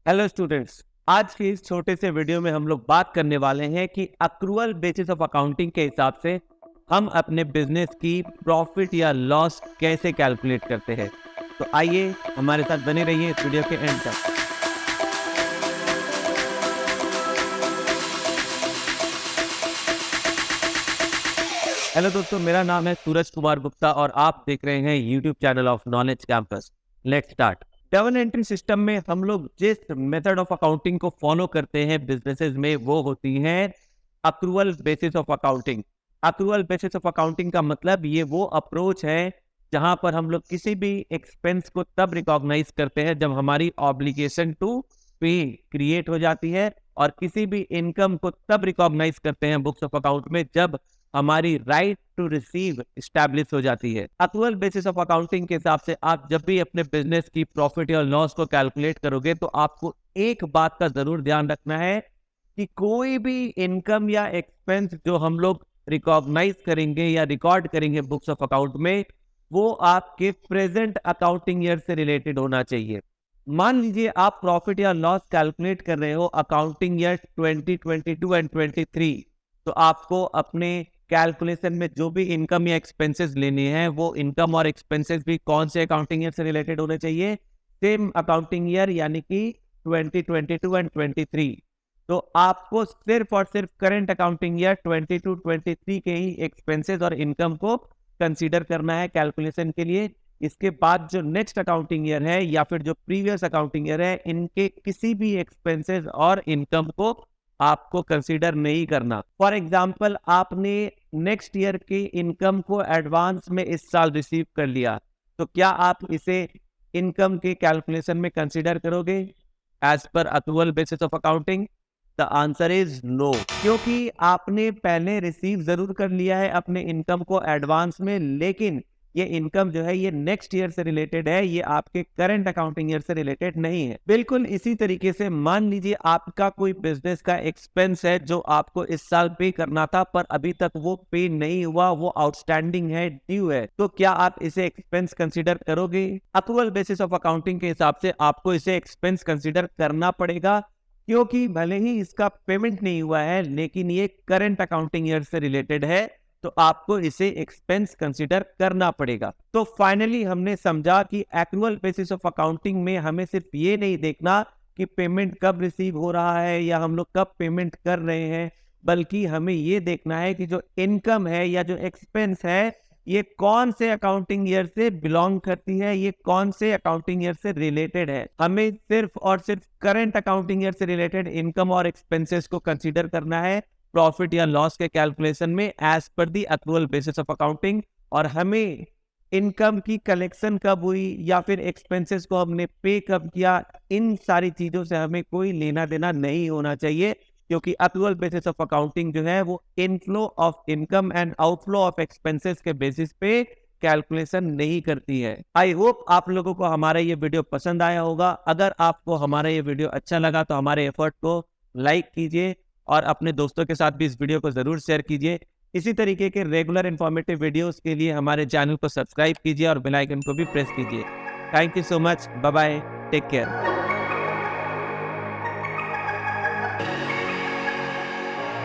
Hello students, आज के इस छोटे से वीडियो में हम लोग बात करने वाले हैं कि अक्रूवल बेसिस ऑफ अकाउंटिंग के हिसाब से हम अपने बिजनेस की प्रॉफिट या लॉस कैसे कैलकुलेट करते हैं। तो आइए हमारे साथ बने रहिए इस वीडियो के एंड तक। हेलो दोस्तों, मेरा नाम है सूरज कुमार गुप्ता और आप देख रहे हैं YouTube channel of knowledge campus. Let's start. Double entry system में हम लोग जिस मेथड ऑफ अकाउंटिंग को फॉलो करते हैं बिजनेसेस में, वो होती है accrual basis of accounting. Accrual basis of accounting का मतलब ये वो अप्रोच है जहां पर हम लोग किसी भी एक्सपेंस को तब रिकॉग्नाइज करते हैं जब हमारी ऑब्लिगेशन टू पे क्रिएट हो जाती है, और किसी भी इनकम को तब रिकॉग्नाइज करते हैं बुक्स ऑफ अकाउंट में जब हमारी राइट टू रिसीव स्टैब्लिश हो जाती है। अक्रूवल बेसिस ऑफ अकाउंटिंग के हिसाब से आप जब भी अपने बिजनेस की प्रॉफिट या लॉस को कैलकुलेट करोगे तो आपको एक बात का जरूर ध्यान रखना है कि कोई भी इनकम या एक्सपेंस जो हम लोग रिकॉग्नाइज करेंगे या रिकॉर्ड करेंगे बुक्स ऑफ अकाउंट में, वो आपके प्रेजेंट अकाउंटिंग ईयर से रिलेटेड होना चाहिए। मान लीजिए आप प्रॉफिट या लॉस कैलकुलेट कर रहे हो अकाउंटिंग ईयर 2022 एंड 23, तो आपको अपने कैलकुलेशन में जो भी इनकम या एक्सपेंसेस लेने हैं वो इनकम और एक्सपेंसेस भी कौन से अकाउंटिंग ईयर से रिलेटेड होने चाहिए? सेम अकाउंटिंग ईयर, यानी कि 2022 एंड 23। तो आपको सिर्फ और सिर्फ करंट अकाउंटिंग ईयर 22-23 के ही एक्सपेंसेस और इनकम को कंसीडर करना है कैलकुलेशन के लिए। इसके बाद जो नेक्स्ट अकाउंटिंग ईयर है या फिर जो प्रीवियस अकाउंटिंग ईयर है, इनके किसी भी एक्सपेंसेस और इनकम को आपको कंसीडर नहीं करना। फॉर एग्जाम्पल, आपने नेक्स्ट ईयर की इनकम को एडवांस में इस साल रिसीव कर लिया, तो क्या आप इसे इनकम के कैलकुलेशन में कंसीडर करोगे एज पर accrual basis of accounting? The answer is no, क्योंकि आपने पहले रिसीव जरूर कर लिया है अपने इनकम को एडवांस में, लेकिन ये इनकम जो है ये नेक्स्ट ईयर से रिलेटेड है, ये आपके करंट अकाउंटिंग ईयर से रिलेटेड नहीं है। बिल्कुल इसी तरीके से मान लीजिए आपका कोई बिजनेस का एक्सपेंस है जो आपको इस साल पे करना था पर अभी तक वो पे नहीं हुआ, वो आउटस्टैंडिंग है, ड्यू है, तो क्या आप इसे एक्सपेंस कंसीडर करोगे? अक्रूवल बेसिस ऑफ अकाउंटिंग के हिसाब से आपको इसे एक्सपेंस कंसीडर करना पड़ेगा, क्योंकि भले ही इसका पेमेंट नहीं हुआ है लेकिन ये करंट अकाउंटिंग ईयर से रिलेटेड है, तो आपको इसे एक्सपेंस कंसीडर करना पड़ेगा। तो फाइनली हमने समझा कि एक्रूवल बेसिस ऑफ अकाउंटिंग में हमें सिर्फ ये नहीं देखना कि पेमेंट कब रिसीव हो रहा है या हम लोग कब पेमेंट कर रहे हैं, बल्कि हमें ये देखना है कि जो इनकम है या जो एक्सपेंस है ये कौन से अकाउंटिंग ईयर से बिलोंग करती है, ये कौन से अकाउंटिंग ईयर से रिलेटेड है। हमें सिर्फ और सिर्फ करंट अकाउंटिंग ईयर से रिलेटेड इनकम और एक्सपेंसेस को कंसीडर करना है प्रॉफिट या लॉस के कैलकुलेशन में एज पर the accrual basis of accounting. और हमें इनकम की कलेक्शन कब हुई या फिर एक्सपेंसेस को हमने पे कब किया, इन सारी चीजों से हमें कोई लेना देना नहीं होना चाहिए, क्योंकि अक्रूवल बेसिस ऑफ अकाउंटिंग जो है वो inflow of income and outflow of expenses के बेसिस पे कैलकुलेशन नहीं करती है। आई होप आप लोगों को हमारा ये वीडियो पसंद आया होगा। अगर आपको हमारा ये वीडियो अच्छा लगा तो हमारे एफर्ट को लाइक कीजिए और अपने दोस्तों के साथ भी इस वीडियो को जरूर शेयर कीजिए। इसी तरीके के रेगुलर इंफॉर्मेटिव वीडियोस के लिए हमारे चैनल को सब्सक्राइब कीजिए और बेल आइकन को भी प्रेस कीजिए। Thank you so much, bye bye, take care.